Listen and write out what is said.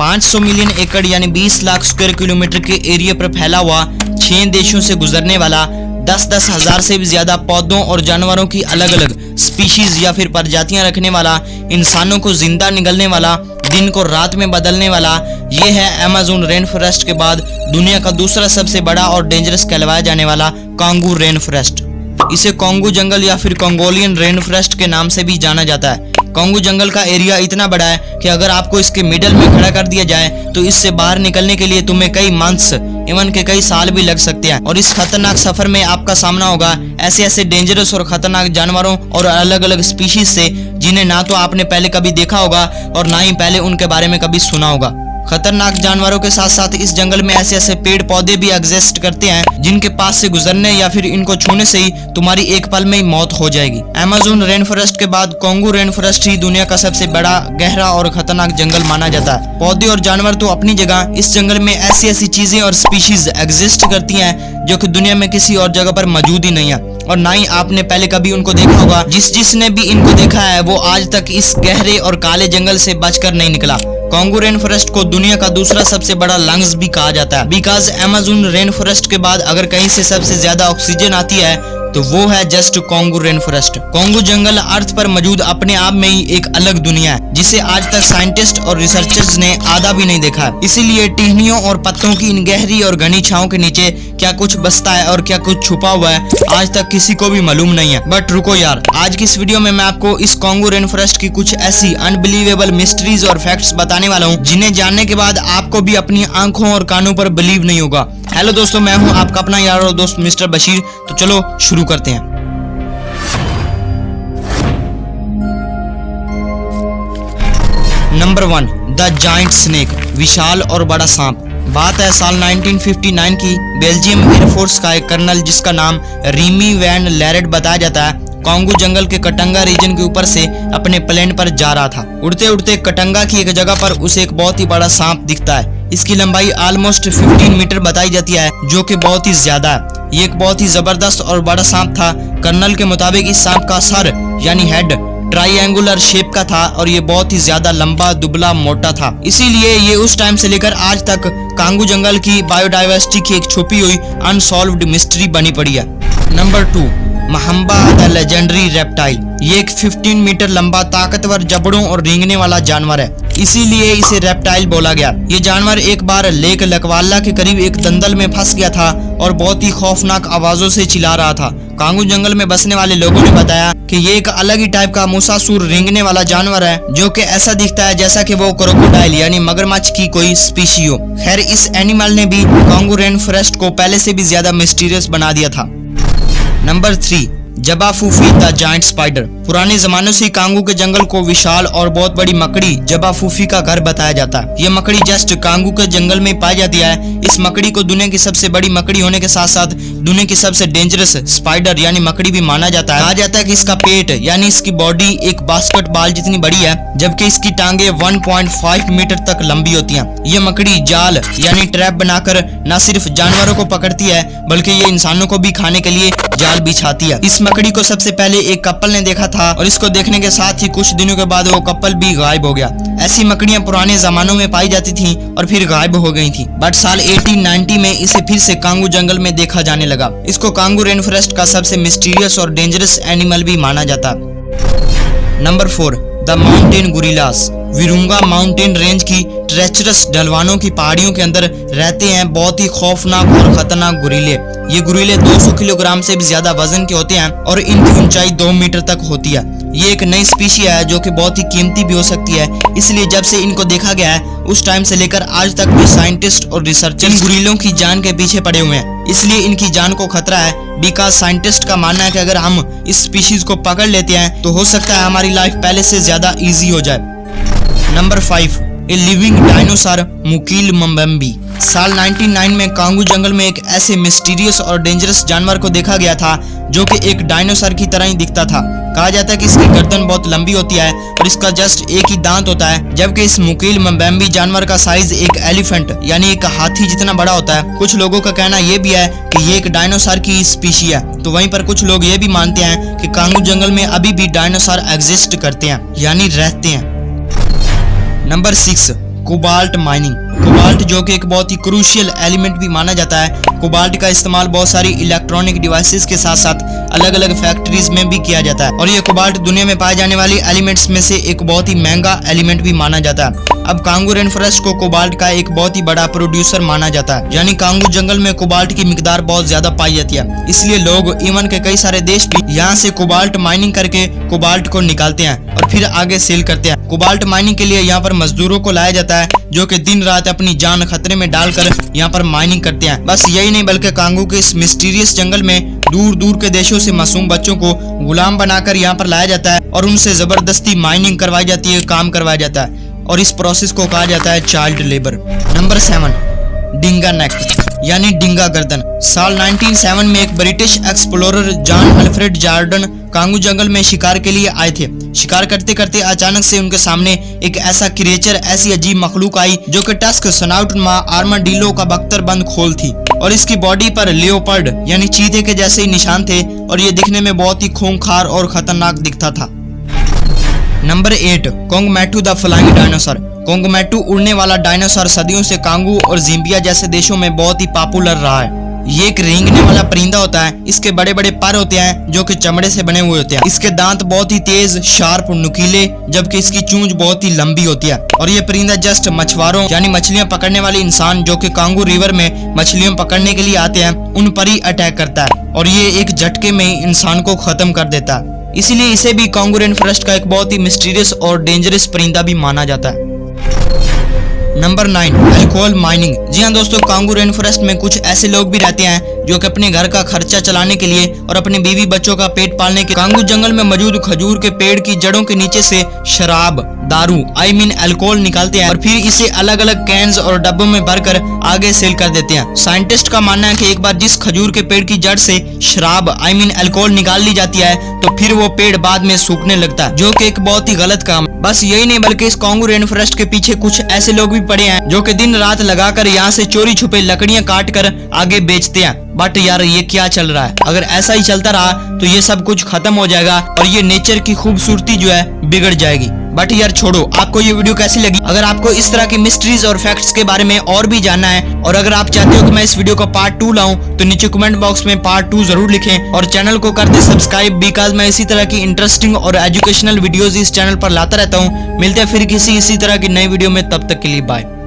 500 million एकड़ यानी 20 lakh square kilometre के एरिया पर फैला हुआ 6 देशों से गुजरने वाला 10-10 हजार से भी ज्यादा पौधों और जानवरों की अलग अलग स्पीशीज या फिर प्रजातियां रखने वाला, इंसानों को जिंदा निगलने वाला, दिन को रात में बदलने वाला, ये है अमेज़न रेन फॉरेस्ट के बाद दुनिया का दूसरा सबसे बड़ा और डेंजरस कहलवाया जाने वाला कांगू रेन फॉरेस्ट। इसे कांगू जंगल या फिर कंगोलियन रेन फॉरेस्ट के नाम से भी जाना जाता है। कांगू जंगल का एरिया इतना बड़ा है कि अगर आपको इसके मिडल में खड़ा कर दिया जाए तो इससे बाहर निकलने के लिए तुम्हें कई मंथ्स इवन के कई साल भी लग सकते हैं। और इस खतरनाक सफर में आपका सामना होगा ऐसे ऐसे डेंजरस और खतरनाक जानवरों और अलग अलग स्पीशीज से जिन्हें ना तो आपने पहले कभी देखा होगा और ना ही पहले उनके बारे में कभी सुना होगा। खतरनाक जानवरों के साथ साथ इस जंगल में ऐसे ऐसे पेड़ पौधे भी एग्जिस्ट करते हैं जिनके पास से गुजरने या फिर इनको छूने से ही तुम्हारी एक पल में ही मौत हो जाएगी। अमेज़न रेन फॉरेस्ट के बाद कांगू रेन फॉरेस्ट ही दुनिया का सबसे बड़ा, गहरा और खतरनाक जंगल माना जाता है। पौधे और जानवर तो अपनी जगह, इस जंगल में ऐसी ऐसी चीजें और स्पीशीज एग्जिस्ट करती हैं जो कि दुनिया में किसी और जगह पर मौजूद ही नहीं है और ना ही आपने पहले कभी उनको देखा होगा। जिसने भी इनको देखा है वो आज तक इस गहरे और काले जंगल से बचकर नहीं निकला। कांगू रेन फॉरेस्ट को दुनिया का दूसरा सबसे बड़ा लंग्स भी कहा जाता है, बिकॉज अमेज़न रेन फॉरेस्ट के बाद अगर कहीं से सबसे ज्यादा ऑक्सीजन आती है तो वो है just Congo rain forest. Congo जंगल अर्थ पर मौजूद अपने आप में ही एक अलग दुनिया है जिसे आज तक साइंटिस्ट और रिसर्चर्स ने आधा भी नहीं देखा। इसीलिए टहनियों और पत्तों की इन गहरी और घनी छांव के नीचे क्या कुछ बसता है और क्या कुछ छुपा हुआ है आज तक किसी को भी मालूम नहीं है। बट रुको यार, आज की इस वीडियो में मैं आपको इस कांगू रेन फॉरेस्ट की कुछ ऐसी अनबिलीवेबल मिस्ट्रीज और फैक्ट्स बताने वाला हूँ जिन्हें जानने के बाद आपको भी अपनी आंखों और कानों पर बिलीव नहीं होगा। हेलो दोस्तों, मैं हूँ आपका अपना यार और दोस्त मिस्टर बशीर। तो चलो शुरू करते हैं। नंबर 1, द जायंट स्नेक, विशाल और बड़ा सांप। बात है साल 1959 की। बेल्जियम एयरफोर्स का एक कर्नल जिसका नाम रीमी वैन लेरेट बताया जाता है, कांगू जंगल के कटंगा रीजन के ऊपर से अपने प्लेन पर जा रहा था। उड़ते उड़ते कटंगा की एक जगह पर उसे एक बहुत ही बड़ा सांप दिखता है। इसकी लंबाई ऑलमोस्ट 15 मीटर बताई जाती है जो कि बहुत ही ज्यादा है। ये एक बहुत ही जबरदस्त और बड़ा सांप था। कर्नल के मुताबिक इस सांप का सर यानी हेड ट्रायंगुलर शेप का था और ये बहुत ही ज्यादा लंबा, दुबला, मोटा था। इसीलिए ये उस टाइम से लेकर आज तक कांगू जंगल की बायोडाइवर्सिटी की एक छुपी हुई अनसॉल्व्ड मिस्ट्री बनी पड़ी है। Number 2, Mahamba the legendary reptile. ये एक 15 मीटर लंबा, ताकतवर, जबड़ों और रेंगने वाला जानवर है, इसीलिए इसे रेप्टाइल बोला गया। ये जानवर एक बार लेक लकवाला के करीब एक दंदल में फंस गया था और बहुत ही खौफनाक आवाजों से चिल्ला रहा था। कांगू जंगल में बसने वाले लोगों ने बताया कि ये एक अलग ही टाइप का मूसासुर रेंगने वाला जानवर है जो कि ऐसा दिखता है जैसा कि वो क्रोकोडाइल यानी मगरमच्छ की कोई स्पीशी हो। खैर, इस एनिमल ने भी कांगू रेन फॉरेस्ट को पहले से भी ज्यादा मिस्टीरियस बना दिया था। Number 3, Jba Fofi the giant spider. पुराने जमानों से कांगू के जंगल को विशाल और बहुत बड़ी मकड़ी जबाफूफी का घर बताया जाता है। ये मकड़ी जस्ट कांगू के जंगल में पाई जाती है। इस मकड़ी को दुनिया की सबसे बड़ी मकड़ी होने के साथ साथ दुनिया की सबसे डेंजरस स्पाइडर यानी मकड़ी भी माना जाता है। कहा जाता है कि इसका पेट यानी इसकी बॉडी एक बास्केटबॉल जितनी बड़ी है, जबकि इसकी टांगे 1.5 मीटर तक लंबी होती हैं। ये मकड़ी जाल यानी ट्रैप बनाकर न सिर्फ जानवरों को पकड़ती है बल्कि ये इंसानों को भी खाने के लिए जाल बिछाती है। इस मकड़ी को सबसे पहले एक कपल ने देखा था और इसको देखने के साथ ही कुछ दिनों के बाद वो कपल भी गायब हो गया। ऐसी मकड़ियां पुराने जमानों में पाई जाती थीं और फिर गायब हो गई थी। बट साल 1890 में इसे फिर से कांगू जंगल में देखा जाने लगा। इसको कांगू रेन फॉरेस्ट का सबसे मिस्टीरियस और डेंजरस एनिमल भी माना जाता। Number 4, the mountain gorillas. Virunga mountain range की ट्रेचरस ढलवानों की पहाड़ियों के अंदर रहते हैं बहुत ही खौफनाक और खतरनाक गुरीले। ये गुरीले 200 किलोग्राम से भी ज्यादा वजन के होते हैं और इनकी ऊंचाई 2 मीटर तक होती है। ये एक नई स्पीशी है जो कि बहुत ही कीमती भी हो सकती है, इसलिए जब से इनको देखा गया है उस टाइम से लेकर आज तक भी साइंटिस्ट और रिसर्चर इन गुरीलों की जान के पीछे पड़े हुए हैं। इसलिए इनकी जान को खतरा है, बिकॉज साइंटिस्ट का मानना है कि अगर हम इस स्पीशीज को पकड़ लेते हैं तो हो सकता है हमारी लाइफ पहले से ज्यादा इजी हो जाए। Number 5, a living dinosaur Mokele Mbembe. साल 1909 में कांगू जंगल में एक ऐसे मिस्टीरियस और डेंजरस जानवर को देखा गया था जो कि एक डायनासोर की तरह ही दिखता था। कहा जाता है कि इसकी गर्दन बहुत लंबी होती है और इसका जस्ट एक ही दांत होता है, जबकि इस मुकील मम्बेम्बी जानवर का साइज एक एलिफेंट यानी एक हाथी जितना बड़ा होता है। कुछ लोगों का कहना यह भी है कि ये एक डायनासोर की स्पीशी है, तो वहीं पर कुछ लोग ये भी मानते हैं कि कांगू जंगल में अभी भी डायनासोर एग्जिस्ट करते हैं यानी रहते हैं। Number 6, cobalt mining. कोबाल्ट जो कि एक बहुत ही क्रूशियल एलिमेंट भी माना जाता है। कोबाल्ट का इस्तेमाल बहुत सारी इलेक्ट्रॉनिक डिवाइसेस के साथ साथ अलग अलग फैक्ट्रीज में भी किया जाता है और ये कोबाल्ट दुनिया में पाए जाने वाली एलिमेंट्स में से एक बहुत ही महंगा एलिमेंट भी माना जाता है। अब कांगू रेन फॉरेस्ट को कोबाल्ट का एक बहुत ही बड़ा प्रोड्यूसर माना जाता है, यानी कांगू जंगल में कोबाल्ट की मिकदार बहुत ज्यादा पाई जाती है। इसलिए लोग इवन के कई सारे देश भी यहाँ से कोबाल्ट माइनिंग करके कोबाल्ट को निकालते हैं और फिर आगे सेल करते हैं। कोबाल्ट माइनिंग के लिए यहाँ पर मजदूरों को लाया जाता है जो कि दिन रात अपनी जान खतरे में डालकर यहाँ पर माइनिंग करते हैं। बस यही नहीं बल्कि कांगू के इस मिस्टीरियस जंगल में दूर दूर के देशों से मासूम बच्चों को गुलाम बनाकर यहाँ पर लाया जाता है और उनसे जबरदस्ती माइनिंग करवाई जाती है, काम करवाया जाता है और इस प्रोसेस को कहा जाता है child labour. Number 7, Dinga neck यानी डिंगा गर्दन। साल 1907 में एक British explorer John Alfred Jordan Congo जंगल में शिकार के लिए आए थे। शिकार करते करते अचानक से उनके सामने एक ऐसा क्रिएचर, ऐसी अजीब मखलूक आई जो कि टस्क, स्नॉट, आर्माडिलो का बख्तरबंद खोल थी और इसकी बॉडी पर लियोपर्ड यानी चीते के जैसे ही निशान थे और ये दिखने में बहुत ही खूंखार और खतरनाक दिखता था। Number 8, Kongamato the flying dinosaur. Kongamato उड़ने वाला डायनासोर सदियों से कांगू और जिम्बिया जैसे देशों में बहुत ही पॉपुलर रहा है। ये एक रेंगने वाला परिंदा होता है। इसके बड़े बड़े पर होते हैं जो कि चमड़े से बने हुए होते हैं। इसके दांत बहुत ही तेज, शार्प, नुकीले, जबकि इसकी चूंच बहुत ही लंबी होती है। और ये परिंदा जस्ट मछुआरों यानी मछलियां पकड़ने वाले इंसान जो कि कांगू रिवर में मछलियां पकड़ने के लिए आते हैं उन पर ही अटैक करता है और ये एक झटके में ही इंसान को खत्म कर देता है। इसीलिए इसे भी कांगू रेन फॉरेस्ट का एक बहुत ही मिस्टीरियस और डेंजरस परिंदा भी माना जाता है। Number 9, alcohol mining. जी हाँ दोस्तों, कांगू रेन फॉरेस्ट में कुछ ऐसे लोग भी रहते हैं जो कि अपने घर का खर्चा चलाने के लिए और अपने बीवी बच्चों का पेट पालने के कांगू जंगल में मौजूद खजूर के पेड़ की जड़ों के नीचे से शराब, दारू अल्कोहल निकालते हैं और फिर इसे अलग अलग कैंस और डब्बों में भरकर आगे सेल कर देते हैं। साइंटिस्ट का मानना है कि एक बार जिस खजूर के पेड़ की जड़ से शराब अल्कोहल निकाल ली जाती है तो फिर वो पेड़ बाद में सूखने लगता है, जो कि एक बहुत ही गलत काम। बस यही नहीं बल्कि इस कांगू रेन फॉरेस्ट के पीछे कुछ ऐसे लोग भी पड़े हैं जो कि दिन रात लगाकर यहाँ से चोरी छुपे लकड़ियां काट कर आगे बेचते हैं। बट यार ये क्या चल रहा है? अगर ऐसा ही चलता रहा तो ये सब कुछ खत्म हो जाएगा और ये नेचर की खूबसूरती जो है बिगड़ जाएगी। बट यार छोड़ो, आपको ये वीडियो कैसी लगी? अगर आपको इस तरह की मिस्ट्रीज और फैक्ट्स के बारे में और भी जानना है और अगर आप चाहते हो कि मैं इस वीडियो का पार्ट 2 लाऊं तो नीचे कमेंट बॉक्स में पार्ट 2 जरूर लिखें और चैनल को कर दे सब्सक्राइब, बिकॉज मैं इसी तरह की इंटरेस्टिंग और एजुकेशनल वीडियोज इस चैनल पर लाता रहता हूँ। मिलते हैं फिर किसी इसी तरह की नई वीडियो में, तब तक के लिए बाय।